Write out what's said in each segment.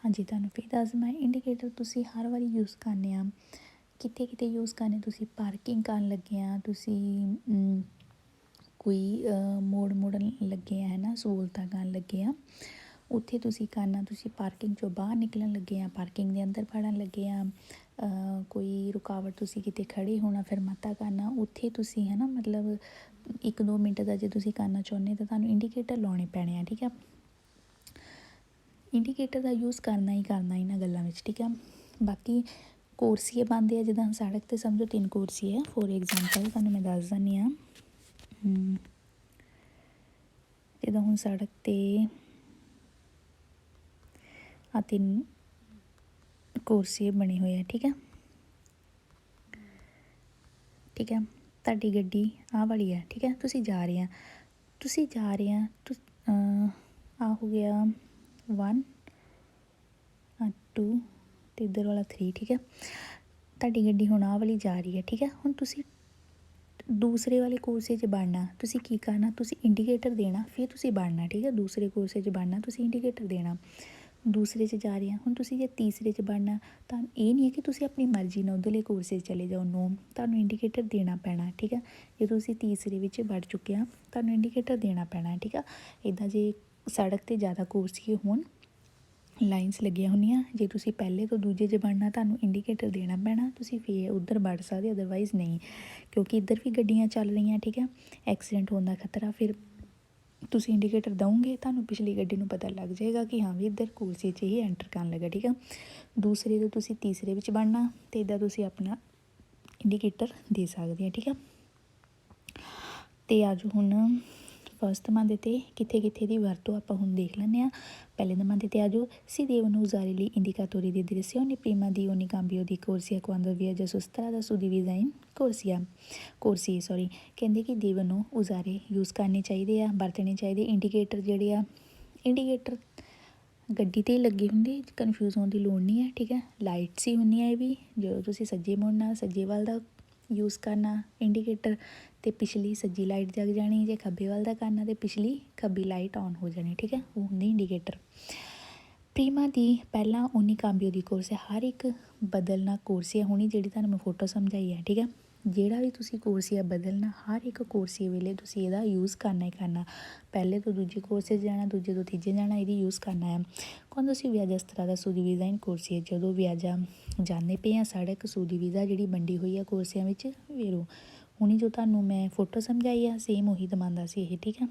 ਹਾਂਜੀ ਤੁਹਾਨੂੰ ਫਿਰ ਦੱਸ ਦਵਾਂ, ਇੰਡੀਕੇਟਰ ਤੁਸੀਂ ਹਰ ਵਾਰੀ ਯੂਜ਼ ਕਰਨੇ ਆ, ਕਿਤੇ ਕਿਤੇ ਯੂਜ਼ ਕਰਨੇ ਤੁਸੀਂ ਪਾਰਕਿੰਗ ਕਰਨ ਲੱਗੇ ਆ, ਤੁਸੀਂ ਕੋਈ ਮੋੜ ਮੋੜਨ ਲੱਗੇ ਆ ਹੈ ਨਾ, ਸਹੂਲਤਾਂ ਕਰਨ ਲੱਗੇ ਆ, ਉੱਥੇ ਤੁਸੀਂ ਕਰਨਾ। ਤੁਸੀਂ ਪਾਰਕਿੰਗ 'ਚੋਂ ਬਾਹਰ ਨਿਕਲਣ ਲੱਗੇ ਆ, ਪਾਰਕਿੰਗ ਦੇ ਅੰਦਰ ਵੜਨ ਲੱਗੇ ਆ, ਕੋਈ ਰੁਕਾਵਟ ਤੁਸੀਂ ਕਿਤੇ ਖੜ੍ਹੇ ਹੋਣਾ ਫਰਮਾਤਾ ਕਰਨਾ, ਉੱਥੇ ਤੁਸੀਂ ਹੈ ਨਾ ਮਤਲਬ 1-2 ਮਿੰਟ ਦਾ ਜੇ ਤੁਸੀਂ ਕਰਨਾ ਚਾਹੁੰਦੇ ਤਾਂ ਤੁਹਾਨੂੰ ਇੰਡੀਕੇਟਰ ਲਾਉਣੇ ਪੈਣੇ ਆ। ਠੀਕ ਆ, ਇੰਡੀਕੇਟਰ ਦਾ ਯੂਜ਼ ਕਰਨਾ ਹੀ ਕਰਨਾ ਇਹਨਾਂ ਗੱਲਾਂ ਵਿੱਚ। ਠੀਕ ਆ, ਬਾਕੀ ਕੋਰਸੀਏ ਬਣਦੇ ਆ, ਜਿੱਦਾਂ ਸੜਕ 'ਤੇ ਸਮਝੋ 3 ਕੋਰਸੀਏ ਆ, ਫੋਰ ਐਗਜ਼ਾਮਪਲ ਤੁਹਾਨੂੰ ਮੈਂ ਦੱਸ ਦਿੰਦੀ ਹਾਂ। ਜਿੱਦਾਂ ਹੁਣ ਸੜਕ 'ਤੇ ਆ 3 ਕੋਰਸੀਏ ਬਣੇ ਹੋਏ ਆ। ਠੀਕ ਆ, ਠੀਕ ਹੈ, ਤੁਹਾਡੀ ਗੱਡੀ ਆਹ ਵਾਲੀ ਹੈ। ਠੀਕ ਹੈ, ਤੁਸੀਂ ਜਾ ਰਹੇ ਆ ਆ ਹੋ ਗਿਆ 1 2 ਅਤੇ ਇੱਧਰ ਵਾਲਾ 3। ਠੀਕ ਹੈ, ਤੁਹਾਡੀ ਗੱਡੀ ਹੁਣ ਆਹ ਵਾਲੀ ਜਾ ਰਹੀ ਹੈ। ਠੀਕ ਹੈ, ਹੁਣ ਤੁਸੀਂ ਦੂਸਰੇ ਵਾਲੇ ਕੋਰਸੇ 'ਚ ਵੜਨਾ, ਤੁਸੀਂ ਕੀ ਕਰਨਾ, ਤੁਸੀਂ ਇੰਡੀਕੇਟਰ ਦੇਣਾ, ਫਿਰ ਤੁਸੀਂ ਵੜਨਾ। ਠੀਕ ਹੈ, ਦੂਸਰੇ ਕੋਰਸੇ 'ਚ ਵੜਨਾ, ਤੁਸੀਂ ਇੰਡੀਕੇਟਰ ਦੇਣਾ। ਦੂਸਰੇ 'ਚ ਜਾ ਰਹੇ ਆ, ਹੁਣ ਤੁਸੀਂ ਜੇ ਤੀਸਰੇ 'ਚ ਵੜਨਾ ਤਾਂ ਇਹ ਨਹੀਂ ਹੈ ਕਿ ਤੁਸੀਂ ਆਪਣੀ ਮਰਜ਼ੀ ਨਾਲ ਉੱਧਰਲੇ ਕੋਰਸੇ 'ਚ ਚਲੇ ਜਾਓ, ਨੋ, ਤੁਹਾਨੂੰ ਇੰਡੀਕੇਟਰ ਦੇਣਾ ਪੈਣਾ। ਠੀਕ ਹੈ, ਜੇ ਤੁਸੀਂ ਤੀਸਰੇ ਵਿੱਚ ਵੜ ਚੁੱਕੇ ਆ ਤੁਹਾਨੂੰ ਇੰਡੀਕੇਟਰ ਦੇਣਾ ਪੈਣਾ। ਠੀਕ ਆ, ਇੱਦਾਂ ਜੇ ਸੜਕ 'ਤੇ ਜ਼ਿਆਦਾ ਕੋਰਸੀਏ ਹੋਣ, ਲਾਈਨਸ ਲੱਗੀਆਂ ਹੁੰਦੀਆਂ, ਜੇ ਤੁਸੀਂ ਪਹਿਲੇ ਤੋਂ ਦੂਜੇ 'ਚ ਵੜਨਾ ਤੁਹਾਨੂੰ ਇੰਡੀਕੇਟਰ ਦੇਣਾ ਪੈਣਾ, ਤੁਸੀਂ ਫਿਰ ਉੱਧਰ ਵੜ ਸਕਦੇ, ਅਦਰਵਾਈਜ਼ ਨਹੀਂ, ਕਿਉਂਕਿ ਇੱਧਰ ਵੀ ਗੱਡੀਆਂ ਚੱਲ ਰਹੀਆਂ। ਠੀਕ ਹੈ, ਐਕਸੀਡੈਂਟ ਹੋਣ ਦਾ ਖਤਰਾ, ਫਿਰ ਤੁਸੀਂ ਇੰਡੀਕੇਟਰ ਦਓਗੇ ਤੁਹਾਨੂੰ ਪਿਛਲੀ ਗੱਡੀ ਨੂੰ ਪਤਾ ਲੱਗ ਜਾਏਗਾ ਕਿ ਹਾਂ ਵੀ ਇੱਧਰ ਕੋਰਸੇ 'ਚ ਹੀ ਐਂਟਰ ਕਰਨ ਲੱਗਾ। ਠੀਕ ਆ, ਦੂਸਰੇ ਤੋਂ ਤੁਸੀਂ ਤੀਸਰੇ ਵਿੱਚ ਵੜਨਾ ਅਤੇ ਇੱਦਾਂ ਤੁਸੀਂ ਆਪਣਾ ਇੰਡੀਕੇਟਰ ਦੇ ਸਕਦੇ ਆ। ਠੀਕ ਆ, ਅਤੇ ਅੱਜ ਹੁਣ ਫਸਟ ਨੰਬਰ 'ਤੇ ਕਿੱਥੇ ਕਿੱਥੇ ਦੀ ਵਰਤੋਂ ਆਪਾਂ ਹੁਣ ਦੇਖ ਲੈਂਦੇ ਹਾਂ। ਪਹਿਲੇ ਨੰਬਰ 'ਤੇ ਆ ਜਾਓ, si devono usare gli indicatori di direzione prima di ogni cambio di corsia quando viaggia su strada suddivisa in corsie ਕਹਿੰਦੇ ਕਿ devono usare ਯੂਜ਼ ਕਰਨੇ ਚਾਹੀਦੇ ਆ, ਵਰਤਣੇ ਚਾਹੀਦੇ ਇੰਡੀਕੇਟਰ ਜਿਹੜੇ ਆ। ਇੰਡੀਕੇਟਰ ਗੱਡੀ 'ਤੇ ਲੱਗੇ ਹੁੰਦੇ, ਕਨਫਿਊਜ਼ ਹੋਣ ਦੀ ਲੋੜ ਨਹੀਂ ਹੈ। ਠੀਕ ਹੈ, ਲਾਈਟਸ ਹੀ ਹੁੰਦੀਆਂ ਇਹ ਵੀ, ਜਦੋਂ ਤੁਸੀਂ ਸੱਜੇ ਮੁੜਨਾ ਸੱਜੇ ਵੱਲ ਦਾ ਯੂਜ਼ ਕਰਨਾ ਇੰਡੀਕੇਟਰ, ਅਤੇ ਪਿਛਲੀ ਸੱਜੀ ਲਾਈਟ ਜਗ ਜਾਣੀ, ਜੇ ਖੱਬੇ ਵੱਲ ਦਾ ਕਰਨਾ ਅਤੇ ਪਿਛਲੀ ਖੱਬੀ ਲਾਈਟ ਔਨ ਹੋ ਜਾਣੀ। ਠੀਕ ਹੈ, ਉਹ ਹੁੰਦੀ ਇੰਡੀਕੇਟਰ। ਪ੍ਰੀਮਾ ਦੀ ਪਹਿਲਾਂ ਉਨੀ ਕਾਂਬੀਓ ਦੀ ਕੋਰਸ ਹੈ, ਹਰ ਇੱਕ ਬਦਲਣਾ ਕੋਰਸੀਆ ਹੋਣੀ, ਜਿਹੜੀ ਤੁਹਾਨੂੰ ਮੈਂ ਫੋਟੋ ਸਮਝਾਈ ਹੈ। ਠੀਕ ਹੈ, ਜਿਹੜਾ ਵੀ ਤੁਸੀਂ ਕੋਰਸੀਆ ਬਦਲਣਾ, ਹਰ ਇੱਕ ਕੋਰਸੀਏ ਵੇਲੇ ਤੁਸੀਂ ਇਹਦਾ ਯੂਜ਼ ਕਰਨਾ ਹੀ ਕਰਨਾ। ਪਹਿਲੇ ਤੋਂ ਦੂਜੇ ਕੋਰਸੇ 'ਚ ਜਾਣਾ, ਦੂਜੇ ਤੋਂ ਤੀਜੇ ਜਾਣਾ, ਇਹਦੀ ਯੂਜ਼ ਕਰਨਾ ਹੈ। quando si viaggia strada suddivisa in corsie, ਜਦੋਂ ਵਿਆਜਾ ਜਾਂਦੇ ਪਏ ਆ ਸੜਕ ਸੁਦੀਵੀਜ਼ਾ ਜਿਹੜੀ ਵੰਡੀ ਹੋਈ ਆ ਕੋਰਸਿਆਂ ਵਿੱਚ, ਵੇਰੋ ਹੁਣੀ ਜੋ ਤੁਹਾਨੂੰ ਮੈਂ ਫੋਟੋ ਸਮਝਾਈ ਆ ਸੇਮ ਉਹੀ ਦਮਾਂਦਾ ਸੀ ਇਹ। ਠੀਕ ਹੈ,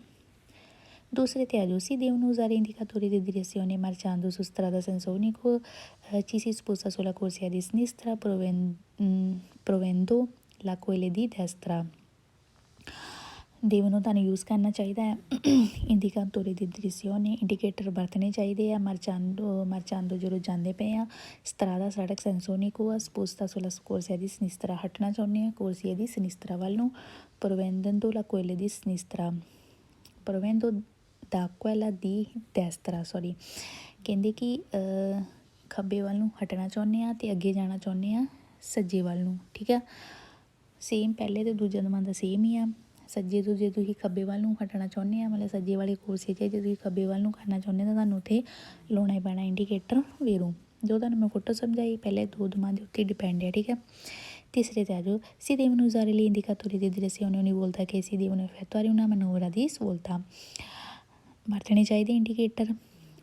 ਦੂਸਰੇ 'ਤੇ ਆ ਜਾਓ, si devono usare indicatori di direzione marciando su strada senza unico, ci si sposta sulla corsia di sinistra provendo la quella di destra। ਦੇਵ ਨੂੰ ਤੁਹਾਨੂੰ ਯੂਜ਼ ਕਰਨਾ ਚਾਹੀਦਾ ਹੈ। ਇੰਡੀਕਾਟੋਰੀ ਦੀ ਦਿਰੇਸੀਓਨੇ, ਇੰਡੀਕੇਟਰ ਵਰਤਣੇ ਚਾਹੀਦੇ ਆ। ਮਰਚਾਂਦੋ ਜਦੋਂ ਜਾਂਦੇ ਪਏ ਆ, ਸਤਰਾਦਾ ਸੜਕ ਸੈਂਸੋਨੀਕੋ ਆ, ਸਪੋਸਤਾ ਸੋਲਾ ਕੋਰਸੀਆ ਦੀ ਸਨਿਸਤਰਾ ਹਟਣਾ ਚਾਹੁੰਦੇ ਆ, ਕੋਰਸੀਆ ਦੀ ਸਨਿਸਤਰਾ ਵੱਲ ਨੂੰ, ਪ੍ਰੋਵੈਂਦੋ ਲਾ ਕੋਇਲੇ ਦੀ ਸਨਿਸਤਰਾ, ਪ੍ਰੋਵੈਂਦੋ ਦਾ ਕੋਇਲਾ ਦੀ ਦੈਸਤਰਾ, ਕਹਿੰਦੇ ਕਿ ਖੱਬੇ ਵੱਲ ਨੂੰ ਹਟਣਾ ਚਾਹੁੰਦੇ ਆ ਅਤੇ ਅੱਗੇ ਜਾਣਾ ਚਾਹੁੰਦੇ ਆ ਸੱਜੇ ਵੱਲ ਨੂੰ। ਠੀਕ ਆ, ਸੇਮ ਪਹਿਲੇ ਅਤੇ ਦੂਜਾ ਦਮਾਂਦਾ ਸੇਮ ਹੀ ਆ। ਸੱਜੇ ਤੋਂ ਜੇ ਤੁਸੀਂ ਖੱਬੇ ਵੱਲ ਨੂੰ ਹਟਣਾ ਚਾਹੁੰਦੇ ਆ, ਮਤਲਬ ਸੱਜੇ ਵਾਲੇ ਕੋਰਸੇ 'ਚ ਜੇ ਤੁਸੀਂ ਖੱਬੇ ਵੱਲ ਨੂੰ ਕਰਨਾ ਚਾਹੁੰਦੇ ਤਾਂ ਤੁਹਾਨੂੰ ਉੱਥੇ ਲਾਉਣਾ ਹੀ ਪੈਣਾ ਇੰਡੀਕੇਟਰ ਵੇਰੋ, ਜੋ ਤੁਹਾਨੂੰ ਮੈਂ ਫੋਟੋ ਸਮਝਾਈ ਪਹਿਲੇ ਦੋ ਦਮਾਂ ਦੇ ਉੱਤੇ ਡਿਪੈਂਡ ਹੈ। ਠੀਕ ਹੈ, ਤੀਸਰੇ 'ਤੇ ਆ ਜਾਓ, si devono usare gli indicatori di direzione ogni volta che si devono effettuare una manovra di svolta, ਵਰਤਣੇ ਚਾਹੀਦੇ ਇੰਡੀਕੇਟਰ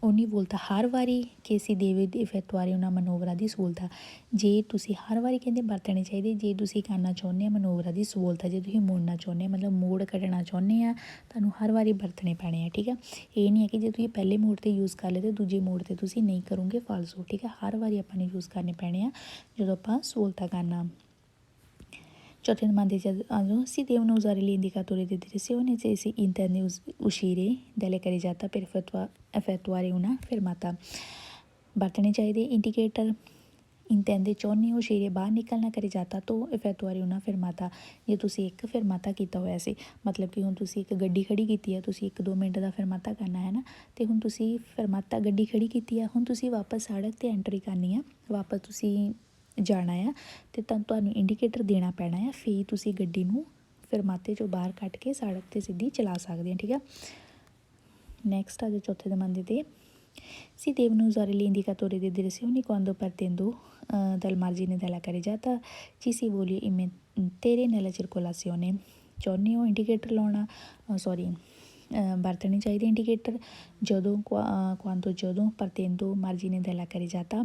ਉਨੀ ਵੋਲਤਾ ਹਰ ਵਾਰੀ ਕਿ ਅਸੀਂ ਦੇਵੇ ਇਫੈਕਟਵਾਰੇ ਉਹਨਾਂ ਮਨੋਵਰਾ ਦੀ ਸਹੂਲਤਾਂ, ਜੇ ਤੁਸੀਂ ਹਰ ਵਾਰੀ ਕਹਿੰਦੇ ਵਰਤਣੇ ਚਾਹੀਦੇ, ਜੇ ਤੁਸੀਂ ਕਰਨਾ ਚਾਹੁੰਦੇ ਆ ਮਨੋਵਰਾ ਦੀ ਸਹੂਲਤਾਂ, ਜੇ ਤੁਸੀਂ ਮੋੜਨਾ ਚਾਹੁੰਦੇ ਆ ਮਤਲਬ ਮੋੜ ਕੱਢਣਾ ਚਾਹੁੰਦੇ ਆ, ਤੁਹਾਨੂੰ ਹਰ ਵਾਰੀ ਵਰਤਣੇ ਪੈਣੇ ਆ। ਠੀਕ ਆ, ਇਹ ਨਹੀਂ ਹੈ ਕਿ ਜੇ ਤੁਸੀਂ ਪਹਿਲੇ ਮੋੜ 'ਤੇ ਯੂਜ਼ ਕਰ ਲਏ ਅਤੇ ਦੂਜੇ ਮੋੜ 'ਤੇ ਤੁਸੀਂ ਨਹੀਂ ਕਰੋਗੇ ਫਾਲਸੂ। ਠੀਕ ਆ, ਹਰ ਵਾਰੀ ਆਪਾਂ ਨੂੰ ਯੂਜ਼ ਕਰਨੇ ਪੈਣੇ ਆ ਜਦੋਂ ਆਪਾਂ ਸਹੂਲਤਾਂ ਕਰਨਾ। ਚੌਥੇ ਨੰਬਰ 'ਤੇ ਆ ਜਾਓ, si devono usare gli indicatori di direzione se si intende uscire dalle carreggiate per effettuare una fermata, ਵਰਤਣੇ ਚਾਹੀਦੇ ਇੰਡੀਕੇਟਰ। ਇੰਟੈਂਦੇ ਚਾਹੁੰਦੇ ਹੋ ਸ਼ੇਰੇ ਬਾਹਰ ਨਿਕਲਣਾ carreggiata ਤੋਂ effettuare una fermata, ਜੇ ਤੁਸੀਂ ਇੱਕ ਫਰਮਾਤਾ ਕੀਤਾ ਹੋਇਆ ਸੀ, ਮਤਲਬ ਕਿ ਹੁਣ ਤੁਸੀਂ ਇੱਕ ਗੱਡੀ ਖੜੀ ਕੀਤੀ ਹੈ, ਤੁਸੀਂ 1-2 ਮਿੰਟ ਦਾ ਫਰਮਾਤਾ ਕਰਨਾ ਹੈ ਨਾ, ਅਤੇ ਹੁਣ ਤੁਸੀਂ ਫਰਮਾਤਾ ਗੱਡੀ ਖੜੀ ਕੀਤੀ ਆ, ਹੁਣ ਤੁਸੀਂ ਵਾਪਸ ਸੜਕ 'ਤੇ ਐਂਟਰੀ ਕਰਨੀ ਆ, ਵਾਪਸ ਤੁਸੀਂ ਜਾਣਾ ਆ, ਅਤੇ ਤੁਹਾਨੂੰ ਇੰਡੀਕੇਟਰ ਦੇਣਾ ਪੈਣਾ ਆ, ਫਿਰ ਤੁਸੀਂ ਗੱਡੀ ਨੂੰ ਫਰਮਾਤੇ 'ਚੋਂ ਬਾਹਰ ਕੱਢ ਕੇ ਸੜਕ 'ਤੇ ਸਿੱਧੀ ਚਲਾ ਸਕਦੇ ਆ। ਠੀਕ ਆ, ਨੈਕਸਟ ਆ ਜੋ ਚੌਥੇ ਨੰਬਰ 'ਤੇ Si devono usare gli indicatori di direzione quando partendo dal margine della carreggiata ci si vuole immettere nella circolazione। ਚਾਹੁੰਦੇ ਹੋ ਇੰਡੀਕੇਟਰ ਲਾਉਣਾ ਵਰਤਣੇ ਚਾਹੀਦੇ ਇੰਡੀਕੇਟਰ ਜਦੋਂ quando ਜਦੋਂ partendo margine della carreggiata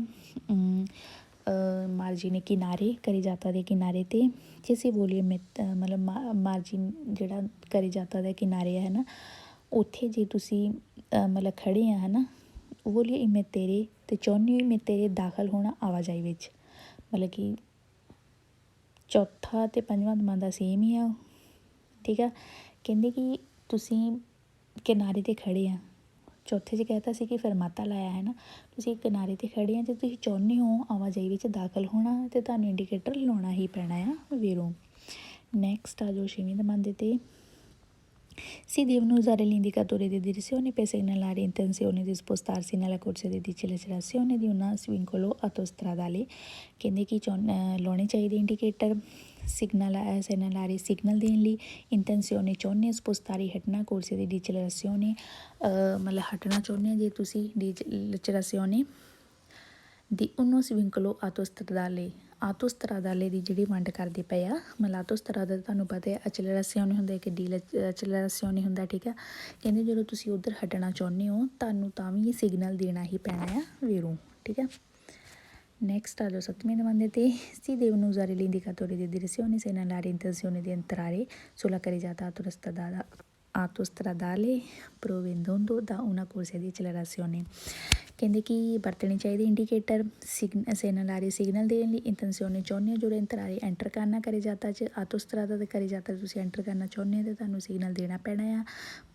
ਮਾਰਜੀਨ ਕਿਨਾਰੇ carreggiata ਦੇ ਕਿਨਾਰੇ 'ਤੇ ਜੇ ਅਸੀਂ ਬੋਲੀਏ ਮਤਲਬ ਮਾਰਜਿਨ ਜਿਹੜਾ carreggiata ਦੇ ਕਿਨਾਰੇ ਹੈ ਨਾ ਉੱਥੇ ਜੇ ਤੁਸੀਂ ਮਤਲਬ ਖੜ੍ਹੇ ਆ ਹੈ ਨਾ ਉਹ ਬੋਲੀਏ immettere ਅਤੇ ਚਾਹੁੰਦੇ ਹੋ immettere ਦਾਖਲ ਹੋਣਾ ਆਵਾਜਾਈ ਵਿੱਚ ਮਤਲਬ ਕਿ ਚੌਥਾ ਅਤੇ ਪੰਜਵਾਂ ਦਮਾਂਦਾ ਸੇਮ ਹੀ ਆ ਠੀਕ ਆ ਕਹਿੰਦੇ ਕਿ ਤੁਸੀਂ ਕਿਨਾਰੇ 'ਤੇ ਖੜ੍ਹੇ ਆ ਚੌਥੇ 'ਚ ਕਹਿਤਾ ਸੀ ਕਿ ਫਰਮਾਤਾ ਲਾਇਆ ਹੈ ਨਾ ਤੁਸੀਂ ਕਿਨਾਰੇ 'ਤੇ ਖੜ੍ਹੇ ਆ ਜੇ ਤੁਸੀਂ ਚਾਹੁੰਦੇ ਹੋ ਆਵਾਜਾਈ ਵਿੱਚ ਦਾਖਲ ਹੋਣਾ ਅਤੇ ਤੁਹਾਨੂੰ ਇੰਡੀਕੇਟਰ ਲਾਉਣਾ ਹੀ ਪੈਣਾ ਆ ਵੀਰੋ। ਨੈਕਸਟ ਆ ਜਾਓ ਛੇਵੀਂ ਦਮਾਂਦੇ 'ਤੇ Si devono usare gli indicatori di direzione per segnalare intenzione di spostarsi nella corsia di decelerazione di un svincolo autostradale ਕਹਿੰਦੇ ਕਿ ਲਾਉਣੇ ਚਾਹੀਦੇ ਇੰਡੀਕੇਟਰ segnalare ਸਿਗਨਲ ਦੇਣ ਲਈ intenzione ਚਾਹੁੰਦੇ spostare ਹਟਣਾ corsia di decelerazione ਮਤਲਬ ਹਟਣਾ ਚਾਹੁੰਦੇ ਜੇ ਤੁਸੀਂ decelerazione ਦੀ uno svincolo autostradale ਦੀ ਜਿਹੜੀ ਵੰਡ ਕਰਦੇ ਪਏ ਆ ਮਤਲਬ autostrada ਤੁਹਾਨੂੰ ਪਤਾ ਹੈ accelerazione ਹੁੰਦਾ ਕਿ decelerazione ਹੁੰਦਾ ਠੀਕ ਆ ਕਹਿੰਦੇ ਜਦੋਂ ਤੁਸੀਂ ਉੱਧਰ ਹਟਣਾ ਚਾਹੁੰਦੇ ਹੋ ਤੁਹਾਨੂੰ ਤਾਂ ਵੀ ਸਿਗਨਲ ਦੇਣਾ ਹੀ ਪੈਣਾ ਆ ਵੀਰੋ ਠੀਕ ਆ। ਨੈਕਸਟ ਆ ਜਾਓ ਸੱਤਵੇਂ ਦਮਾਂਦੇ 'ਤੇ si devono usare gli indicatori di direzione segnalare intenzione di entrare sulla carreggiata autostradale provenendo da una corsia di accelerazione ਕਹਿੰਦੇ ਕਿ ਵਰਤਣੇ ਚਾਹੀਦੇ ਇੰਡੀਕੇਟਰ segnalare ਸਿਗਨਲ ਦੇਣ ਲਈ intenzione ਚਾਹੁੰਦੇ ਹੋ ਜਦੋਂ ਐਂਟਰ ਕਰਨਾ carreggiata 'ਚ autostrada ਤੇ carreggiata ਤੁਸੀਂ ਐਂਟਰ ਕਰਨਾ ਚਾਹੁੰਦੇ ਹੋ ਅਤੇ ਤੁਹਾਨੂੰ ਸਿਗਨਲ ਦੇਣਾ ਪੈਣਾ ਆ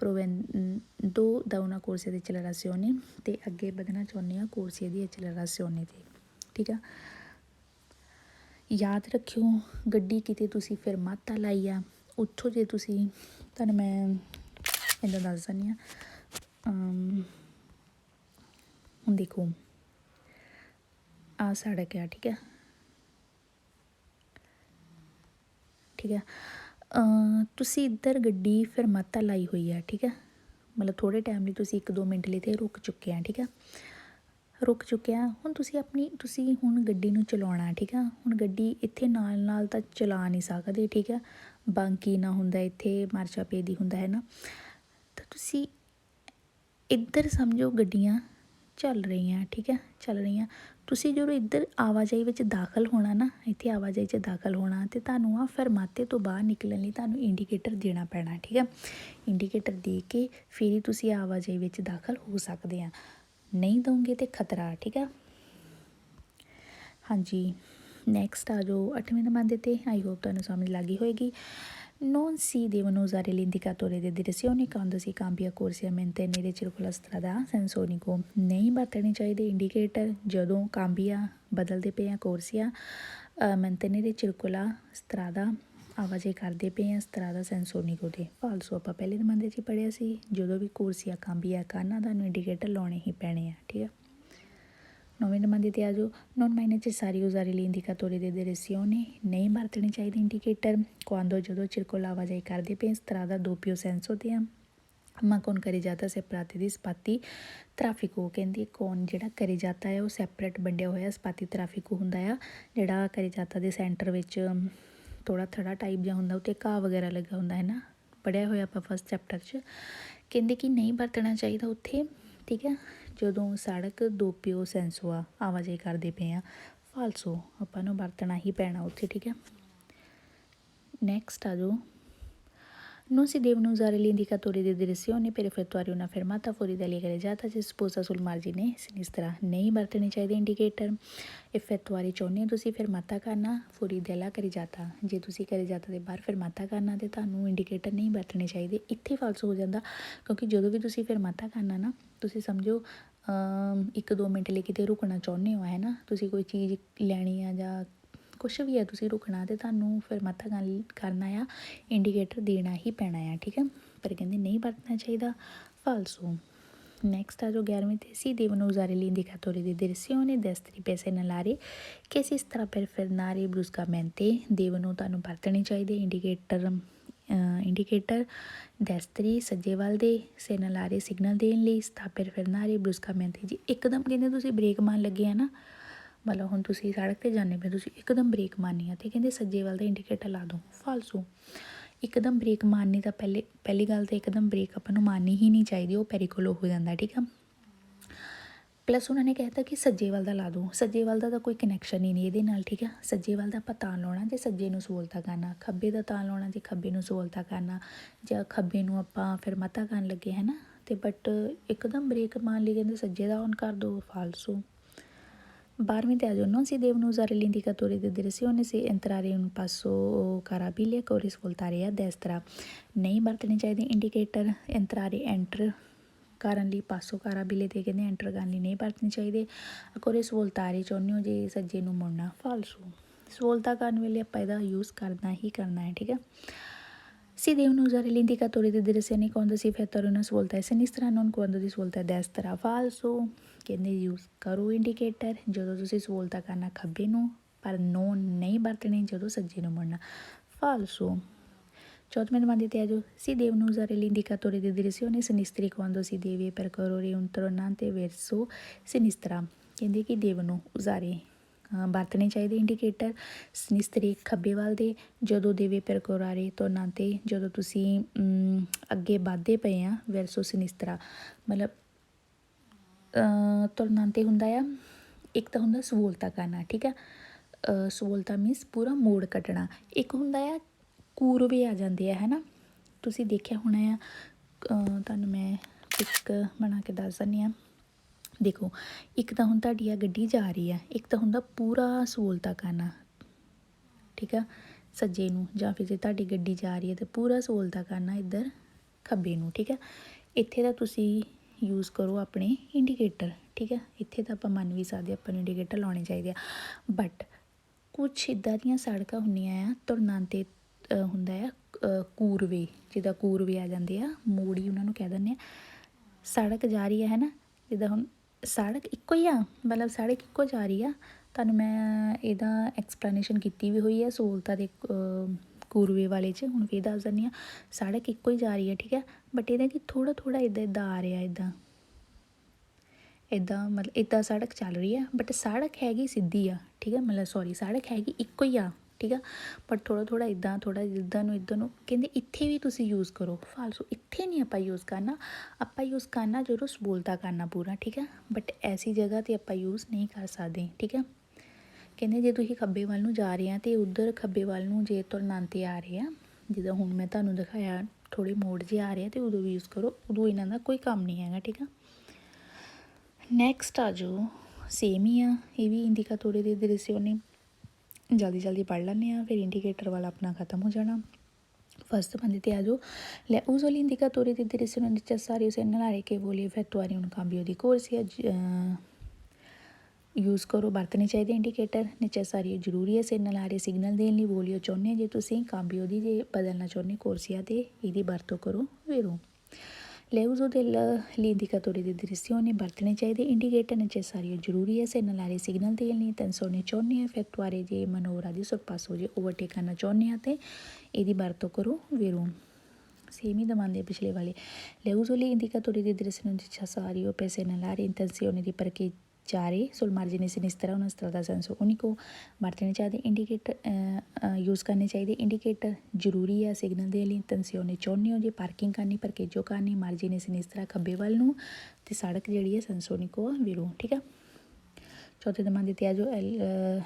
provendo da una corsia di accelerazione ਅਤੇ ਅੱਗੇ ਵਧਣਾ ਚਾਹੁੰਦੇ ਆ corsia ਦੀ accelerazione 'ਤੇ ਠੀਕ ਆ। ਯਾਦ ਰੱਖਿਓ ਗੱਡੀ ਕਿਤੇ ਤੁਸੀਂ ਫਰਮਾਤਾ ਲਾਈ ਆ ਉੱਥੋਂ ਜੇ ਤੁਸੀਂ ਤੁਹਾਨੂੰ ਮੈਂ ਇੱਦਾਂ ਦੱਸ ਦਿੰਦੀ ਹਾਂ ਹੁਣ ਦੇਖੋ ਆਹ ਸੜਕ ਆ ਠੀਕ ਆ ਤੁਸੀਂ ਇੱਧਰ ਗੱਡੀ ਫਰਮਾਤਾ ਲਾਈ ਹੋਈ ਆ ਠੀਕ ਆ ਮਤਲਬ ਥੋੜ੍ਹੇ ਟਾਈਮ ਲਈ ਤੁਸੀਂ 1-2 ਮਿੰਟ ਲਈ ਤੇ ਰੁਕ ਚੁੱਕੇ ਆ ਠੀਕ ਆ ਰੁਕ ਚੁੱਕਿਆ ਹੁਣ ਤੁਸੀਂ ਹੁਣ ਗੱਡੀ ਨੂੰ ਚਲਾਉਣਾ ਠੀਕ ਆ ਹੁਣ ਗੱਡੀ ਇੱਥੇ ਨਾਲ ਤਾਂ ਚਲਾ ਨਹੀਂ ਸਕਦੇ ਠੀਕ ਆ ਬਾਂਕੀ ਨਾ ਹੁੰਦਾ ਇੱਥੇ ਮਾਰਚਾ ਪੇਦੀ ਹੁੰਦਾ ਹੈ ਨਾ ਤਾਂ ਤੁਸੀਂ ਇੱਧਰ ਸਮਝੋ ਗੱਡੀਆਂ ਚੱਲ ਰਹੀਆਂ ਠੀਕ ਆ ਚੱਲ ਰਹੀਆਂ ਤੁਸੀਂ ਜਦੋਂ ਇੱਧਰ ਆਵਾਜਾਈ ਵਿੱਚ ਦਾਖਲ ਹੋਣਾ ਨਾ ਇੱਥੇ ਆਵਾਜਾਈ 'ਚ ਦਾਖਲ ਹੋਣਾ ਅਤੇ ਤੁਹਾਨੂੰ ਆ ਫਰਮਾਤੇ ਤੋਂ ਬਾਹਰ ਨਿਕਲਣ ਲਈ ਤੁਹਾਨੂੰ ਇੰਡੀਕੇਟਰ ਦੇਣਾ ਪੈਣਾ ਠੀਕ ਆ ਇੰਡੀਕੇਟਰ ਦੇ ਕੇ ਫਿਰ ਹੀ ਤੁਸੀਂ ਆਵਾਜਾਈ ਵਿੱਚ ਦਾਖਲ ਹੋ ਸਕਦੇ ਆ ਨਹੀਂ ਦਊਂਗੇ ਤਾਂ ਖਤਰਾ ਠੀਕ ਆ। ਹਾਂਜੀ ਨੈਕਸਟ ਆ ਜਾਓ 8ਵੇਂ ਦਮਾਂਦੇ 'ਤੇ ਆਈ ਹੋਪ ਤੁਹਾਨੂੰ ਸਮਝ ਲੱਗ ਗਈ ਹੋਏਗੀ। Non si devono usare gli indicatori di direzione quando si cambia corsia mantenere circola strada senso unico ਨਹੀਂ ਵਰਤਣੇ ਚਾਹੀਦੇ ਇੰਡੀਕੇਟਰ ਜਦੋਂ ਕਾਂਬੀਆ ਬਦਲਦੇ ਪਏ ਆ ਕੋਰਸੀਆ mantenere circola strada ਆਵਾਜਾਈ ਕਰਦੇ ਪਏ ਆ strada senso unico 'ਤੇ ਫਾਲਸੋ ਆਪਾਂ ਪਹਿਲੇ ਦਮਾਂਦੇ 'ਚ ਹੀ ਪੜ੍ਹਿਆ ਸੀ ਜਦੋਂ ਵੀ ਕੋਰਸੀਆ ਕਾਂਬੀਆ ਕਰਨਾ ਤੁਹਾਨੂੰ ਇੰਡੀਕੇਟਰ ਲਾਉਣੇ ਹੀ ਪੈਣੇ ਆ ਠੀਕ ਆ। 9ਵੇਂ ਦਮਾਂਦੇ 'ਤੇ ਆ ਜਾਓ non mai necessario usare gli indicatori di direzione ਨਹੀਂ ਵਰਤਣੇ ਚਾਹੀਦੇ ਇੰਡੀਕੇਟਰ quando ਜਦੋਂ circola ਆਵਾਜਾਈ ਕਰਦੇ ਪਏ strada doppio senso 'ਤੇ ਆ ma con carreggiata separate di spazi traffico ਕਹਿੰਦੀ ਕੌਣ ਜਿਹੜਾ carreggiata ਹੈ ਉਹ ਸੈਪਰੇਟ ਵੰਡਿਆ ਹੋਇਆ ਸਪਾਤੀ ਟ੍ਰੈਫਿਕ ਹੁੰਦਾ ਆ ਜਿਹੜਾ carreggiata ਦੇ ਸੈਂਟਰ ਵਿੱਚ ਥੋੜ੍ਹਾ ਥੜਾ ਟਾਈਪ ਜਿਹਾ ਹੁੰਦਾ ਉੱਤੇ ਘਾਹ ਵਗੈਰਾ ਲੱਗਾ ਹੁੰਦਾ ਹੈ ਨਾ ਪੜ੍ਹਿਆ ਹੋਇਆ ਆਪਾਂ ਫਸਟ ਚੈਪਟਰ 'ਚ ਕਹਿੰਦੇ ਕਿ ਨਹੀਂ ਵਰਤਣਾ ਚਾਹੀਦਾ ਉੱਥੇ ਠੀਕ ਹੈ ਜਦੋਂ ਸੜਕ ਦੋਪਿਓ ਸੈਂਸੋ ਆ ਆਵਾਜਾਈ ਕਰਦੇ ਪਏ ਆ ਫਾਲਸੋ ਆਪਾਂ ਨੂੰ ਵਰਤਣਾ ਹੀ ਪੈਣਾ ਉੱਥੇ ਠੀਕ ਹੈ। ਨੈਕਸਟ ਆ ਜਾਓ Non si devono usare gli indicatori di direzione per effettuare una fermata fuori dalla carreggiata se sposta sul margine sinistra ਨਹੀਂ ਵਰਤਣੇ ਚਾਹੀਦੇ ਇੰਡੀਕੇਟਰ ਇਫੈਕਟੁਆਰੀ ਚਾਹੁੰਦੇ ਹੋ ਤੁਸੀਂ ਫਰਮਾਤਾ ਕਰਨਾ fuori dalla carreggiata ਜੇ ਤੁਸੀਂ carreggiata ਦੇ ਬਾਹਰ ਫਰਮਾਤਾ ਕਰਨਾ ਤੇ ਤੁਹਾਨੂੰ ਇੰਡੀਕੇਟਰ ਨਹੀਂ ਵਰਤਣੇ ਚਾਹੀਦੇ ਇੱਥੇ ਫਾਲਸ ਹੋ ਜਾਂਦਾ ਕਿਉਂਕਿ ਜਦੋਂ ਵੀ ਤੁਸੀਂ ਫਰਮਾਤਾ ਕਰਨਾ ਨਾ ਤੁਸੀਂ ਸਮਝੋ 1-2 ਮਿੰਟ ਲਈ ਕਿਤੇ ਰੁਕਣਾ ਚਾਹੁੰਦੇ ਹੋ ਹੈ ਨਾ ਤੁਸੀਂ ਕੋਈ ਚੀਜ਼ ਲੈਣੀ ਆ ਜਾਂ ਕੁਛ ਵੀ ਹੈ ਤੁਸੀਂ ਰੁਕਣਾ ਅਤੇ ਤੁਹਾਨੂੰ ਫਰਮਾਤਾ ਕਰਨਾ ਆ ਇੰਡੀਕੇਟਰ ਦੇਣਾ ਹੀ ਪੈਣਾ ਆ ਠੀਕ ਹੈ ਪਰ ਕਹਿੰਦੇ ਨਹੀਂ ਵਰਤਣਾ ਚਾਹੀਦਾ ਫਾਲਸੋ। ਨੈਕਸਟ ਆ ਜੋ 11ਵੇਂ 'ਤੇ si devono usare gli indicatori di direzione destri per segnalare che si sta per frenare bruscamente devono ਤੁਹਾਨੂੰ ਵਰਤਣੇ ਚਾਹੀਦੇ ਇੰਡੀਕੇਟਰ ਇੰਡੀਕੇਟਰ, ਦੈਸਤਰੀ ਸੱਜੇ ਵੱਲ ਦੇ, ਸਿਰ ਨਾਲ ਆ ਰਹੇ ਸਿਗਨਲ ਦੇਣ ਲਈ, ਸਥਾਪਿਤ ਫਿਰਨਾ ਰਹੇ ਬਰੁਸਕਾ ਮੈਂਤੇ ਜੀ। ਇੱਕਦਮ ਕਹਿੰਦੇ ਤੁਸੀਂ ਬ੍ਰੇਕ ਮਾਰਨ ਲੱਗੇ ਆ ਨਾ, ਮਤਲਬ ਹੁਣ ਤੁਸੀਂ ਸੜਕ 'ਤੇ ਜਾਂਦੇ ਪਏ, ਤੁਸੀਂ ਇੱਕਦਮ ਬ੍ਰੇਕ ਮਾਰਨੀ ਆ ਅਤੇ ਕਹਿੰਦੇ ਸੱਜੇ ਵੱਲ ਦਾ ਇੰਡੀਕੇਟਰ ਲਾ ਦਿਓ, ਫਾਲਸੂ। ਇੱਕਦਮ ਬ੍ਰੇਕ ਮਾਰਨੀ ਤਾਂ ਪਹਿਲੀ ਗੱਲ ਤਾਂ ਇੱਕਦਮ ਬ੍ਰੇਕ ਆਪਾਂ ਨੂੰ ਮਾਰਨੀ ਹੀ ਨਹੀਂ ਚਾਹੀਦੀ, ਉਹ ਪੈਰੀਕੋਲੋ ਹੋ ਜਾਂਦਾ, ਠੀਕ ਆ। ਪਲੱਸ ਉਹਨਾਂ ਨੇ ਕਹਿਤਾ ਕਿ ਸੱਜੇ ਵੱਲ ਦਾ ਲਾ ਦਿਓ, ਸੱਜੇ ਵੱਲ ਦਾ ਤਾਂ ਕੋਈ ਕਨੈਕਸ਼ਨ ਹੀ ਨਹੀਂ ਇਹਦੇ ਨਾਲ, ਠੀਕ ਆ। ਸੱਜੇ ਵੱਲ ਦਾ ਆਪਾਂ ਤਾਂ ਲਾਉਣਾ ਜੇ ਸੱਜੇ ਨੂੰ ਸਹੂਲਤਾਂ ਕਰਨਾ, ਖੱਬੇ ਦਾ ਤਾਂ ਲਾਉਣਾ ਜੇ ਖੱਬੇ ਨੂੰ ਸਹੂਲਤਾਂ ਕਰਨਾ, ਜਾਂ ਖੱਬੇ ਨੂੰ ਆਪਾਂ ਫਿਰ ਮਤਾ ਕਰਨ ਲੱਗੇ ਹੈ ਨਾ। ਅਤੇ ਬਟ ਇੱਕਦਮ ਬ੍ਰੇਕ ਮਾਰਨ ਲਈ ਕਹਿੰਦੇ ਸੱਜੇ ਦਾ ਔਨ ਕਰ ਦਿਓ, ਫਾਲਸੂ। 12ਵੀਂ ਤੇ ਆ ਜਾਓ। Non si devono usare gli indicatori di direzione se entrare in un passo carabile corre svoltare a destra। ਨਹੀਂ ਵਰਤਣੇ ਚਾਹੀਦੇ ਇੰਡੀਕੇਟਰ entrare ਐਂਟਰ ਕਰਨ ਲਈ, ਪਾਸੋ ਕਾਰਾਬੀਲੇ 'ਤੇ ਕਹਿੰਦੇ ਐਂਟਰ ਕਰਨ ਲਈ ਨਹੀਂ ਵਰਤਣੇ ਚਾਹੀਦੇ। ਕੋਰੇ ਸਵੋਲਤਾਰੇ ਚਾਹੁੰਦੇ ਹੋ ਜੇ ਸੱਜੇ ਨੂੰ ਮੁੜਨਾ, ਫਾਲਸੂ। ਸਵੋਲਤਾ ਕਰਨ ਵੇਲੇ ਆਪਾਂ ਇਹਦਾ ਯੂਜ਼ ਕਰਨਾ ਹੀ ਕਰਨਾ ਹੈ, ਠੀਕ ਹੈ। Si devono usare gli indicatori di direzione quando si effettua una svolta a sinistra, non quando si svolta a destra, falso। ਕਹਿੰਦੇ ਯੂਜ਼ ਕਰੋ ਇੰਡੀਕੇਟਰ ਜਦੋਂ ਤੁਸੀਂ ਸਵੋਲਤਾ ਕਰਨਾ ਖੱਬੇ ਨੂੰ, ਪਰ ਨੋ ਨਹੀਂ ਵਰਤਣੇ ਜਦੋਂ ਸੱਜੇ ਨੂੰ ਮੁੜਨਾ, ਫਾਲਸੂ। ਚੌਥਵੇਂ ਨੰਬਰ 'ਤੇ ਆ ਜਾਓ। Si devono usare gli indicatori di direzione sinistri quando si deve percorrere un tornante verso sinistra। ਕਹਿੰਦੇ ਕਿ devono usare ਵਰਤਣੇ ਚਾਹੀਦੇ ਇੰਡੀਕੇਟਰ ਸਿਨਿਸਤਰੀ ਖੱਬੇ ਵੱਲ ਦੇ, ਜਦੋਂ ਦੇਵੇ percorrere tornante ਜਦੋਂ ਤੁਸੀਂ ਅੱਗੇ ਵੱਧਦੇ ਪਏ ਆ, ਵੈਰਸੋ ਸਿਨਿਸਤਰਾ ਮਤਲਬ tornante ਹੁੰਦਾ ਆ, ਇੱਕ ਤਾਂ ਹੁੰਦਾ ਸਹੂਲਤਾਂ ਕਰਨਾ, ਠੀਕ ਆ। ਸਹੂਲਤਾਂ ਮੀਨਸ ਪੂਰਾ ਮੋੜ ਕੱਟਣਾ। ਇੱਕ ਹੁੰਦਾ ਆ ਕੂਰਵੇ ਆ ਜਾਂਦੇ ਆ, ਹੈ ਨਾ, ਤੁਸੀਂ ਦੇਖਿਆ ਹੋਣਾ ਆ। ਤੁਹਾਨੂੰ ਮੈਂ ਇੱਕ ਬਣਾ ਕੇ ਦੱਸ ਦਿੰਦੀ ਹਾਂ। ਦੇਖੋ, ਇੱਕ ਤਾਂ ਹੁਣ ਤੁਹਾਡੀ ਆ ਗੱਡੀ ਜਾ ਰਹੀ ਆ, ਇੱਕ ਤਾਂ ਹੁੰਦਾ ਪੂਰਾ ਸਹੂਲਤਾਂ ਕਰਨਾ, ਠੀਕ ਆ, ਸੱਜੇ ਨੂੰ, ਜਾਂ ਫਿਰ ਜੇ ਤੁਹਾਡੀ ਗੱਡੀ ਜਾ ਰਹੀ ਹੈ ਤਾਂ ਪੂਰਾ ਸਹੂਲਤਾਂ ਕਰਨਾ ਇੱਧਰ ਖੱਬੇ ਨੂੰ, ਠੀਕ ਆ। ਇੱਥੇ ਤਾਂ ਤੁਸੀਂ ਯੂਜ਼ ਕਰੋ ਆਪਣੇ ਇੰਡੀਕੇਟਰ, ਠੀਕ ਆ। ਇੱਥੇ ਤਾਂ ਆਪਾਂ ਮੰਨ ਵੀ ਸਕਦੇ ਆਪਾਂ ਨੂੰ ਇੰਡੀਕੇਟਰ ਲਾਉਣੇ ਚਾਹੀਦੇ ਆ। ਬਟ ਕੁਛ ਇੱਦਾਂ ਦੀਆਂ ਸੜਕਾਂ ਹੁੰਦੀਆਂ ਆ, ਤੁਰਨਾਂਤੇ ਹੁੰਦਾ ਆ ਕੂਰਵੇ, ਜਿੱਦਾਂ ਕੂਰਵੇ ਆ ਜਾਂਦੇ ਆ, ਮੋੜੀ ਉਹਨਾਂ ਨੂੰ ਕਹਿ ਦਿੰਦੇ ਆ। ਸੜਕ ਜਾ ਰਹੀ ਹੈ ਨਾ, ਜਿੱਦਾਂ ਹੁਣ ਸੜਕ ਇੱਕੋ ਹੀ ਆ, ਮਤਲਬ ਸੜਕ ਇੱਕੋ ਜਾ ਰਹੀ ਆ। ਤੁਹਾਨੂੰ ਮੈਂ ਇਹਦਾ ਐਕਸਪਲੇਨੇਸ਼ਨ ਕੀਤੀ ਵੀ ਹੋਈ ਹੈ ਸਹੂਲਤਾਂ ਦੇ ਕੂਰਵੇ ਵਾਲੇ 'ਚ, ਹੁਣ ਫਿਰ ਦੱਸ ਦਿੰਦੀ ਹਾਂ। ਸੜਕ ਇੱਕੋ ਹੀ ਜਾ ਰਹੀ ਹੈ, ਠੀਕ ਹੈ, ਬਟ ਇਹਦਾ ਕਿ ਥੋੜ੍ਹਾ ਥੋੜ੍ਹਾ ਇੱਦਾਂ ਆ ਰਿਹਾ, ਇੱਦਾਂ ਮਤਲਬ ਇੱਦਾਂ ਸੜਕ ਚੱਲ ਰਹੀ ਆ, ਬਟ ਸੜਕ ਹੈਗੀ ਸਿੱਧੀ ਆ, ਠੀਕ ਹੈ, ਮਤਲਬ ਸੌਰੀ ਸੜਕ ਹੈਗੀ ਇੱਕੋ ਹੀ ਆ, ਠੀਕ ਆ, ਬਟ ਥੋੜ੍ਹਾ ਥੋੜ੍ਹਾ ਇੱਦਾਂ, ਥੋੜ੍ਹਾ ਇੱਧਰ ਨੂੰ ਕਹਿੰਦੇ ਇੱਥੇ ਵੀ ਤੁਸੀਂ ਯੂਜ਼ ਕਰੋ, ਫਾਲਸੂ। ਇੱਥੇ ਨਹੀਂ ਆਪਾਂ ਯੂਜ਼ ਕਰਨਾ, ਆਪਾਂ ਯੂਜ਼ ਕਰਨਾ ਜਦੋਂ ਸਹੂਲਤਾਂ ਕਰਨਾ ਪੂਰਾ, ਠੀਕ ਆ, ਬਟ ਐਸੀ ਜਗ੍ਹਾ 'ਤੇ ਆਪਾਂ ਯੂਜ਼ ਨਹੀਂ ਕਰ ਸਕਦੇ, ਠੀਕ ਆ। ਕਹਿੰਦੇ ਜੇ ਤੁਸੀਂ ਖੱਬੇ ਵੱਲ ਨੂੰ ਜਾ ਰਹੇ ਆ ਅਤੇ ਉੱਧਰ ਖੱਬੇ ਵੱਲ ਨੂੰ ਜੇ ਤੁਰਨਾਂਤੇ ਆ ਰਹੇ ਆ, ਜਿੱਦਾਂ ਹੁਣ ਮੈਂ ਤੁਹਾਨੂੰ ਦਿਖਾਇਆ ਥੋੜ੍ਹੇ ਮੋੜ ਜਿਹੇ ਆ ਰਹੇ ਆ, ਅਤੇ ਉਦੋਂ ਵੀ ਯੂਜ਼ ਕਰੋ, ਉਦੋਂ ਇਹਨਾਂ ਦਾ ਕੋਈ ਕੰਮ ਨਹੀਂ ਹੈਗਾ, ਠੀਕ ਆ। ਨੈਕਸਟ ਆ ਜਾਓ, ਸੇਮ ਹੀ ਆ, ਇਹ ਵੀ ਇੰਡੀਕਾਟੋਰੇ ਦੀ direzione, ਜਲਦੀ ਪੜ੍ਹ ਲੈਂਦੇ ਹਾਂ, ਫਿਰ ਇੰਡੀਕੇਟਰ ਵਾਲਾ ਆਪਣਾ ਖਤਮ ਹੋ ਜਾਣਾ। ਫਸਟ ਬੰਦੇ 'ਤੇ ਆ ਜਾਓ। ਲੈ uso gli indicatori di direzione necessario segnalare che vuole effettuare un cambio di corsia। Use ਕਰੋ, ਵਰਤਣੇ ਚਾਹੀਦੇ ਇੰਡੀਕੇਟਰ। ਨੈਸੈਸਰੀ ਜ਼ਰੂਰੀ ਹੈ, segnalare ਸਿਗਨਲ ਦੇਣ ਲਈ, ਵੋਲੀਓ ਚਾਹੁੰਦੇ ਜੇ ਤੁਸੀਂ ਕਾਂਬੀਓ ਦੀ ਜੇ ਬਦਲਣਾ ਚਾਹੁੰਦੇ ਕੋਰਸੀਆ 'ਤੇ, ਇਹਦੀ ਵਰਤੋਂ ਕਰੋ ਵੀਰੋ। ਲੈ uso degli indicatori di direzione, ਵਰਤਣੇ ਚਾਹੀਦੇ ਇੰਡੀਕੇਟਰ। ਨੈਸੈਸਰੀ ਜ਼ਰੂਰੀ ਹੈ, segnalare ਸਿਗਨਲ ਦੇਣ ਲਈ। tensione ਚਾਹੁੰਦੇ ਆ, effettuare ਜੇ ਮਨੋਵਰਾ ਦੀ ਸਰਪਾਸ ਹੋ ਜੇ, ਓਵਰਟੇਕ ਕਰਨਾ ਚਾਹੁੰਦੇ ਆ, ਅਤੇ ਇਹਦੀ ਵਰਤੋਂ ਕਰੋ ਵੀਰੋ। ਸੇਮ ਹੀ ਦਵਾਂਦੇ ਪਿਛਲੇ ਵਾਲੇ। ਲੈ uso gli indicatori di direzione necessario per segnalare intenzione di parcheggiare sul margine sinistra una strada a senso unico। ਵਰਤਣੇ ਚਾਹੀਦੇ ਇੰਡੀਕੇਟਰ, ਯੂਜ਼ ਕਰਨੇ ਚਾਹੀਦੇ ਇੰਡੀਕੇਟਰ। ਜ਼ਰੂਰੀ ਆ ਸਿਗਨਲ ਦੇ ਲਈ। ਇੰਟੈਂਸੀਓਨੇ ਚਾਹੁੰਦੇ ਹੋ ਜੇ ਪਾਰਕਿੰਗ ਕਰਨੀ, ਪਰਕੇਜੋ ਕਰਨੀ, ਮਾਰਜੀਨੇ ਸਿਨਿਸਤਰਾ ਖੱਬੇ ਵੱਲ ਨੂੰ, ਅਤੇ ਸੜਕ ਜਿਹੜੀ ਹੈ ਸੈਂਸੋਨਿਕੋ ਆ ਵੀਰੋ, ਠੀਕ ਆ। ਚੌਥੇ ਦਮਾਂਦੇ 'ਤੇ ਆ ਜਾਓ।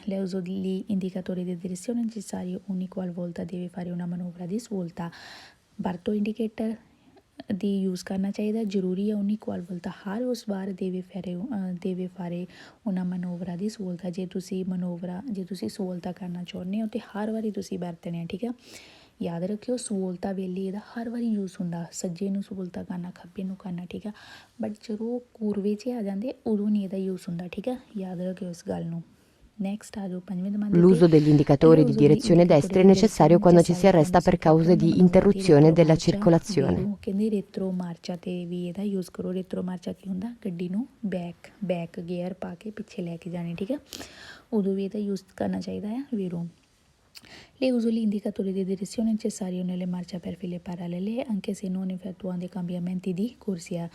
ਲੈ uso gli indicatori di direzione necessario ogni qualvolta deve fare una manovra di svolta। ਵਰਤੋਂ ਇੰਡੀਕੇਟਰ ਦੀ ਯੂਜ਼ ਕਰਨਾ ਚਾਹੀਦਾ, ਜ਼ਰੂਰੀ ਹੈ। ਉਨੀ ਕੁਆਲਵਲਤਾ ਹਰ ਉਸ ਵਾਰ ਦੇਵੇ ਫਾਰੇ ਉਹਨਾਂ ਮਨੋਵਰਾ ਦੀ ਸਹੂਲਤਾਂ, ਜੇ ਤੁਸੀਂ ਸਹੂਲਤਾਂ ਕਰਨਾ ਚਾਹੁੰਦੇ ਹੋ, ਅਤੇ ਹਰ ਵਾਰੀ ਤੁਸੀਂ ਵਰਤਣੇ ਆ, ਠੀਕ ਆ। ਯਾਦ ਰੱਖਿਓ, ਸਹੂਲਤਾਂ ਵੇਲੇ ਇਹਦਾ ਹਰ ਵਾਰੀ ਯੂਜ਼ ਹੁੰਦਾ, ਸੱਜੇ ਨੂੰ ਸਹੂਲਤਾਂ ਕਰਨਾ, ਖੱਬੇ ਨੂੰ ਕਰਨਾ, ਠੀਕ ਆ, ਬਟ ਜਦੋਂ ਕੂਰਵੇ 'ਚ ਆ ਜਾਂਦੇ ਉਦੋਂ ਨਹੀਂ ਇਹਦਾ ਯੂਜ਼ ਹੁੰਦਾ, ਠੀਕ ਆ, ਯਾਦ ਰੱਖਿਓ ਇਸ ਗੱਲ ਨੂੰ। Next a giù, L'uso degli indicatori di direzione destra è necessario quando ci si arresta per cause di interruzione della circolazione। ਕਹਿੰਦੇ ਰੇਤਰੋ ਮਾਰਚਾ 'ਤੇ ਵੀ ਇਹਦਾ ਯੂਜ਼ ਕਰੋ। ਰੇਤਰੋ ਮਾਰਚਾ ਕੀ ਹੁੰਦਾ, ਗੱਡੀ ਨੂੰ ਬੈਕ ਗੇਅਰ ਪਾ ਕੇ ਪਿੱਛੇ ਲੈ ਕੇ ਜਾਣੀ, ਠੀਕ ਹੈ, ਉਦੋਂ ਵੀ ਇਹਦਾ ਯੂਜ਼ ਕਰਨਾ ਚਾਹੀਦਾ ਆ ਵੀਰੋ। Le uso gli indicatori di direzione necessari nelle marce per file parallele anche se non effettuando cambiamenti di corsia।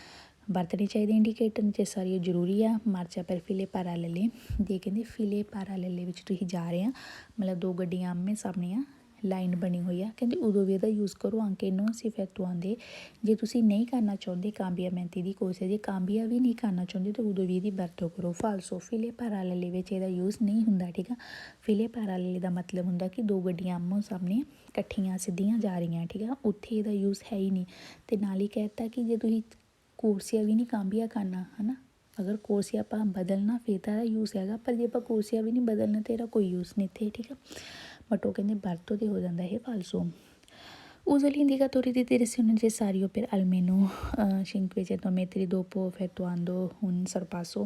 ਵਰਤਣੇ ਚਾਹੀਦੇ ਇੰਡੀਕੇਟਰ necessari ਜ਼ਰੂਰੀ ਆ ਮਾਰਚਾ ਪਰ ਫਿਲੇ ਪੈਰਾਲਲੇ ਦੇ ਕਹਿੰਦੇ ਫਿਲੇ ਪੈਰਾਲਲੇ ਵਿੱਚ ਤੁਸੀਂ ਜਾ ਰਹੇ ਆ ਮਤਲਬ ਦੋ ਗੱਡੀਆਂ ਆਮੇ ਸਾਹਮਣੇ ਆ ਲਾਈਨ ਬਣੀ ਹੋਈ ਆ ਕਹਿੰਦੇ ਉਦੋਂ ਵੀ ਇਹਦਾ ਯੂਜ਼ ਕਰੋ ਅੰਕੇ ਨੋ ਸਿਫੈਤੂਆਂਦੇ ਜੇ ਤੁਸੀਂ ਨਹੀਂ ਕਰਨਾ ਚਾਹੁੰਦੇ ਕਾਂਬੀਆਮੈਂਟੀ ਦੀ ਕੋਸ਼ਿਸ਼ ਜੇ ਕਾਂਬੀਆ ਵੀ ਨਹੀਂ ਕਰਨਾ ਚਾਹੁੰਦੇ ਤਾਂ ਉਦੋਂ ਵੀ ਇਹਦੀ ਵਰਤੋਂ ਕਰੋ ਫਾਲਸੋ ਫਿਲੇ ਪੈਰਾਲਲੇ ਵਿੱਚ ਇਹਦਾ ਯੂਜ਼ ਨਹੀਂ ਹੁੰਦਾ ਠੀਕ ਆ ਫਿਲੇ ਪੈਰਾਲਲੇ ਦਾ ਮਤਲਬ ਹੁੰਦਾ ਕਿ ਦੋ ਗੱਡੀਆਂ ਆਮੋ ਸਾਹਮਣੇ ਇਕੱਠੀਆਂ ਸਿੱਧੀਆਂ ਜਾ ਰਹੀਆਂ ਠੀਕ ਆ ਉੱਥੇ ਇਹਦਾ ਯੂਜ਼ ਹੈ ਹੀ ਨਹੀਂ ਤੇ ਨਾਲ ਹੀ ਕਹਿਤਾ ਕਿ ਜੇ ਤੁਸੀਂ ਕੋਰਸੀਆ ਵੀ ਨਹੀਂ ਕਾਂਬੀਆ ਕਰਨਾ ਹੈ ਨਾ ਅਗਰ ਕੋਰਸੀਆ ਆਪਾਂ ਬਦਲਣਾ ਫਿਰ ਤਾਂ ਇਹਦਾ ਯੂਜ਼ ਹੈਗਾ ਪਰ ਜੇ ਆਪਾਂ ਕੋਰਸੀਆ ਵੀ ਨਹੀਂ ਬਦਲਣਾ ਤਾਂ ਇਹਦਾ ਕੋਈ ਯੂਜ਼ ਨਹੀਂ ਇੱਥੇ ਠੀਕ ਆ ਬਟ ਉਹ ਕਹਿੰਦੇ ਵਰਤੋਂ ਤੇ ਹੋ ਜਾਂਦਾ ਇਹ ਫਾਲਸੋ uso gli indicatori di direzione necessario per almeno 500 metri dopo effettuando un sorpasso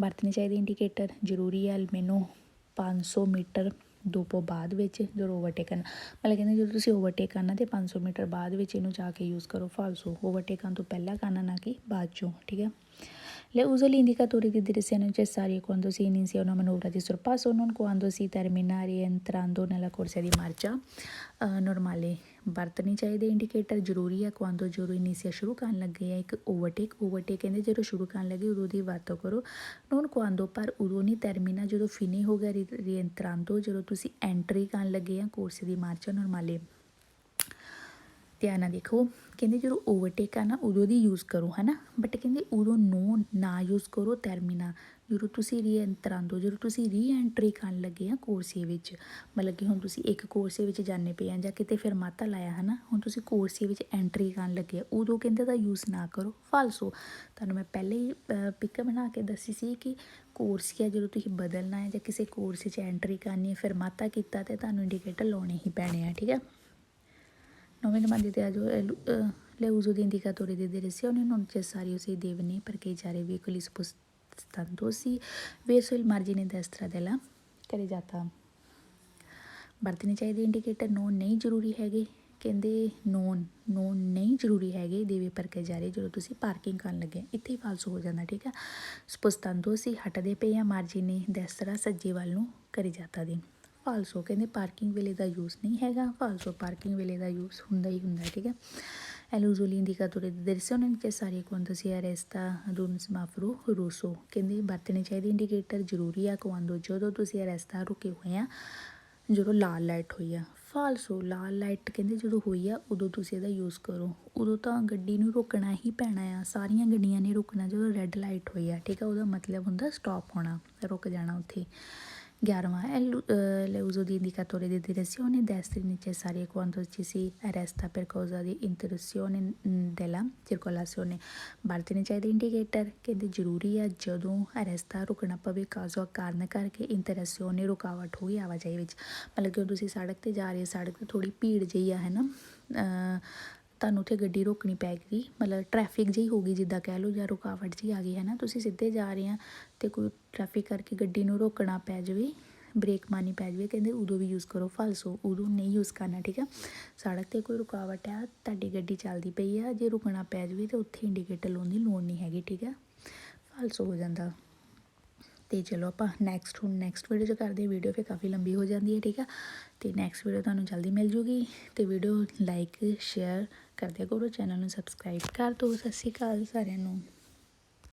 ਵਰਤਣੇ ਚਾਹੀਦੇ ਇੰਡੀਕੇਟਰ ਜ਼ਰੂਰੀ ਹੈ almeno 500 ਮੀਟਰ ਦੋਪੋ ਬਾਅਦ ਵਿੱਚ ਜਦੋਂ ਓਵਰਟੇਕ ਕਰਨਾ ਮਤਲਬ ਕਹਿੰਦੇ ਜਦੋਂ ਤੁਸੀਂ ਓਵਰਟੇਕ ਕਰਨਾ ਤੇ 500 ਮੀਟਰ ਬਾਅਦ ਵਿੱਚ ਇਹਨੂੰ ਜਾ ਕੇ ਯੂਜ਼ ਕਰੋ ਫਾਲਸੋ ਓਵਰਟੇਕ ਕਰਨ ਤੋਂ ਪਹਿਲਾਂ ਕਰਨਾ ਨਾ ਕਿ ਬਾਅਦ 'ਚੋਂ ਠੀਕ ਹੈ Le uso gli indicatori di direzione necessari quando si inizia una manovra di sorpasso, non quando si termina rientrando nella corsia di marcia normale। ਵਰਤਣੇ ਚਾਹੀਦੇ ਇੰਡੀਕੇਟਰ ਜ਼ਰੂਰੀ ਹੈ ਕੁਆਂਦੋ ਜਦੋਂ ਇਨੀਸ਼ੀਆ ਸ਼ੁਰੂ ਕਰਨ ਲੱਗੇ ਆ ਇੱਕ ਓਵਰਟੇਕ ਕਹਿੰਦੇ ਜਦੋਂ ਸ਼ੁਰੂ ਕਰਨ ਲੱਗੇ ਉਦੋਂ ਦੀ ਵਰਤੋਂ ਕਰੋ ਨੋਨ ਕੁਆਂਦੋ ਪਰ ਉਦੋਂ ਨਹੀਂ ਟਰਮੀਨਾ ਜਦੋਂ ਫਿਨੀ ਹੋ ਗਿਆ ਰੀਐਂਟਰਾਂਦੋ ਜਦੋਂ ਤੁਸੀਂ ਐਂਟਰੀ ਕਰਨ ਲੱਗੇ ਆ ਕੋਰਸ ਦੀ ਮਾਰਚਾ ਨੋਰਮਾਲੇ ਧਿਆਨ ਨਾਲ ਦੇਖੋ ਕਹਿੰਦੇ ਜਦੋਂ ਓਵਰਟੇਕ ਕਰਨਾ ਉਦੋਂ ਦੀ ਯੂਜ਼ ਕਰੋ ਹੈ ਨਾ ਬਟ ਕਹਿੰਦੇ ਉਦੋਂ ਨਾ ਯੂਜ਼ ਕਰੋ ਟਰਮੀਨਾ ਜਦੋਂ ਤੁਸੀਂ ਰੀਐਂਟਰਾਂਦੋ ਜਦੋਂ ਤੁਸੀਂ ਰੀਐਂਟਰੀ ਕਰਨ ਲੱਗੇ ਆ ਕੋਰਸੇ ਵਿੱਚ ਮਤਲਬ ਕਿ ਹੁਣ ਤੁਸੀਂ ਇੱਕ ਕੋਰਸੇ ਵਿੱਚ ਜਾਂਦੇ ਪਏ ਆ ਜਾਂ ਕਿਤੇ ਫਿਰ ਮਾਤਾ ਲਾਇਆ ਹੈ ਨਾ ਹੁਣ ਤੁਸੀਂ ਕੋਰਸੇ ਵਿੱਚ ਐਂਟਰੀ ਕਰਨ ਲੱਗੇ ਉਦੋਂ ਕਹਿੰਦੇ ਦਾ ਯੂਜ਼ ਨਾ ਕਰੋ ਫਾਲਸੋ ਤੁਹਾਨੂੰ ਮੈਂ ਪਹਿਲੇ ਹੀ ਪਿਕ ਬਣਾ ਕੇ ਦੱਸੀ ਸੀ ਕਿ ਕੋਰਸੀਆ ਜਦੋਂ ਤੁਸੀਂ ਬਦਲਣਾ ਹੈ ਜਾਂ ਕਿਸੇ ਕੋਰਸੇ 'ਚ ਐਂਟਰੀ ਕਰਨੀ ਹੈ ਫਿਰ ਮਾਤਾ ਕੀਤਾ ਤੇ ਤੁਹਾਨੂੰ ਇੰਡੀਕੇਟਰ ਲਾਉਣੇ ਹੀ ਪੈਣੇ ਆ ਠੀਕ ਹੈ Nome domande di le uso di indicatori di direzione non necessario si devono parcheggiare veicoli spostandosi verso il margine destra della carreggiata ਵਰਤਣੇ ਚਾਹੀਦੇ ਇੰਡੀਕੇਟਰ ਨੋਨ ਨਹੀਂ ਜ਼ਰੂਰੀ ਹੈਗੇ ਕਹਿੰਦੇ ਨੋਨ ਨਹੀਂ ਜ਼ਰੂਰੀ ਹੈਗੇ ਦੇਵੇ ਪਰਕੇ ਜਾ ਰਹੇ ਜਦੋਂ ਤੁਸੀਂ ਪਾਰਕਿੰਗ ਕਰਨ ਲੱਗੇ ਇੱਥੇ ਹੀ ਫਾਲਸੋ ਹੋ ਜਾਂਦਾ ਠੀਕ ਆ ਸਪੋਸਟਾਂਦੋਸੀ ਹਟਦੇ ਪਏ ਆ ਮਾਰਜੀਨੇ ਦੈਸਤਰਾ ਸੱਜੇ ਵੱਲ ਨੂੰ ਕਰੀ ਜਾਂਦਾ ਦੀ ਫਾਲਸੋ ਕਹਿੰਦੇ ਪਾਰਕਿੰਗ ਵੇਲੇ ਦਾ ਯੂਜ਼ ਨਹੀਂ ਹੈਗਾ ਫਾਲਸੋ ਪਾਰਕਿੰਗ ਵੇਲੇ ਦਾ ਯੂਜ਼ ਹੁੰਦਾ ਹੀ ਹੁੰਦਾ ਠੀਕ ਹੈ l'uso gli indicatori di direzione necessari quando si arresta ad un semaforo rosso ਕਹਿੰਦੇ ਵਰਤਣੇ ਚਾਹੀਦੇ ਇੰਡੀਕੇਟਰ ਜ਼ਰੂਰੀ ਆ ਕੁਆਂਦੋ ਜਦੋਂ ਤੁਸੀਂ ਅਰੈਸਟਾ ਰੁਕੇ ਹੋਏ ਆ ਜਦੋਂ ਲਾਲ ਲਾਈਟ ਹੋਈ ਆ ਫਾਲਸੋ ਲਾਲ ਲਾਈਟ ਕਹਿੰਦੇ ਜਦੋਂ ਹੋਈ ਆ ਉਦੋਂ ਤੁਸੀਂ ਇਹਦਾ ਯੂਜ਼ ਕਰੋ ਉਦੋਂ ਤਾਂ ਗੱਡੀ ਨੂੰ ਰੁਕਣਾ ਹੀ ਪੈਣਾ ਆ ਸਾਰੀਆਂ ਗੱਡੀਆਂ ਨੇ ਰੁਕਣਾ ਜਦੋਂ ਰੈੱਡ ਲਾਈਟ ਹੋਈ ਆ ਠੀਕ ਆ ਉਹਦਾ ਮਤਲਬ ਹੁੰਦਾ ਸਟਾਪ ਹੋਣਾ ਰੁਕ ਜਾਣਾ ਉੱਥੇ 11ਵਾਂ l'uso di indicatori di direzione destri necessari quando ci si arresta per causa di interruzione della circolazione ਵਰਤਣੇ ਚਾਹੀਦੇ ਇੰਡੀਕੇਟਰ ਕਹਿੰਦੇ ਜ਼ਰੂਰੀ ਆ ਜਦੋਂ ਅਰੈਸਟਾ ਰੁਕਣਾ ਪਵੇ ਕਾਜ਼ੋ ਕਾਰਨ ਕਰਕੇ ਇੰਟਰਸਿਓਨੇ ਰੁਕਾਵਟ ਹੋਈ ਆਵਾਜਾਈ ਵਿੱਚ ਮਤਲਬ ਕਿ ਤੁਸੀਂ ਸੜਕ 'ਤੇ ਜਾ ਰਹੇ ਸੜਕ 'ਤੇ ਥੋੜ੍ਹੀ ਭੀੜ ਜਿਹੀ ਆ ਹੈ ਨਾ ਤੁਹਾਨੂੰ ਉੱਥੇ ਗੱਡੀ ਰੋਕਣੀ ਪੈ ਗਈ ਮਤਲਬ ਟ੍ਰੈਫਿਕ ਜਿਹੀ ਹੋ ਗਈ ਜਿੱਦਾਂ ਕਹਿ ਲਓ ਜਾਂ ਰੁਕਾਵਟ ਜਿਹੀ ਆ ਗਈ ਹੈ ਨਾ ਤੁਸੀਂ ਸਿੱਧੇ ਜਾ ਰਹੇ ਆ ਅਤੇ ਕੋਈ ਟ੍ਰੈਫਿਕ ਕਰਕੇ ਗੱਡੀ ਨੂੰ ਰੋਕਣਾ ਪੈ ਜਾਵੇ ਬ੍ਰੇਕ ਮਾਰਨੀ ਪੈ ਜਾਵੇ ਕਹਿੰਦੇ ਉਦੋਂ ਵੀ ਯੂਜ਼ ਕਰੋ ਫਾਲਸੋ ਉਦੋਂ ਨਹੀਂ ਯੂਜ਼ ਕਰਨਾ ਠੀਕ ਆ ਸੜਕ 'ਤੇ ਕੋਈ ਰੁਕਾਵਟ ਆ ਤੁਹਾਡੀ ਗੱਡੀ ਚੱਲਦੀ ਪਈ ਆ ਜੇ ਰੁਕਣਾ ਪੈ ਜਾਵੇ ਤਾਂ ਉੱਥੇ ਇੰਡੀਕੇਟਰ ਲਾਉਣ ਦੀ ਲੋੜ ਨਹੀਂ ਹੈਗੀ ਠੀਕ ਆ ਫਾਲਸੋ ਹੋ ਜਾਂਦਾ ਅਤੇ ਚਲੋ ਆਪਾਂ ਨੈਕਸਟ ਵੀਡੀਓ 'ਚ ਕਰਦੇ ਵੀਡੀਓ ਫਿਰ ਕਾਫੀ ਲੰਬੀ ਹੋ ਜਾਂਦੀ ਹੈ ਠੀਕ ਆ ਅਤੇ ਨੈਕਸਟ ਵੀਡੀਓ ਤੁਹਾਨੂੰ ਜਲਦੀ ਮਿਲ ਜੂਗੀ ਅਤੇ ਵੀਡੀਓ ਲਾਈਕ ਸ਼ੇਅਰ ਕਰਦਿਆ ਕਰੋ ਚੈਨਲ ਨੂੰ ਸਬਸਕ੍ਰਾਈਬ ਕਰ ਦਿਓ ਸਤਿ ਸ਼੍ਰੀ ਅਕਾਲ ਸਾਰਿਆਂ ਨੂੰ